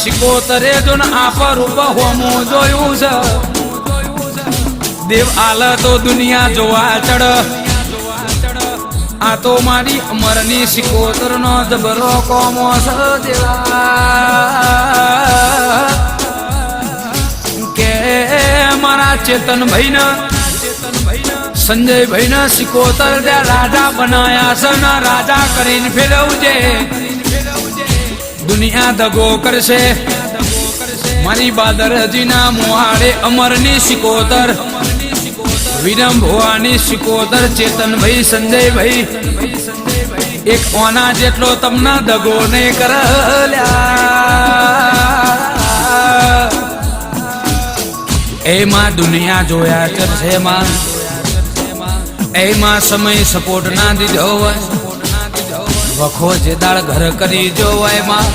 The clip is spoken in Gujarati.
શિકોતરે જો ને આપર ઉપર હોમું જોયું છે દેવ આલ તો દુનિયા જોવા ચડ આ તો મારી અમરની શિકોતર નો જબરો કોમો છે દેવા કે મારા ચેતન ભાઈ ને સંજય ભાઈ ને શિકોતર રાજા બનાયા છે ને રાજા કરીને ફેરવજે દુનિયા દગો કરશે મારી બાદરજી ના મોહાડે અમરની શિકોતર વિરમ ભવાની શિકોતર ચેતન ભાઈ સંજય ભાઈ એક ઓના જેટલો તમને દગો ને કરલ્યા એમાં દુનિયા જોયા કરશે માં એમાં સમય સપોર્ટ ના દીધો હોય વખો જે દાળ ઘર કરી જો એમાં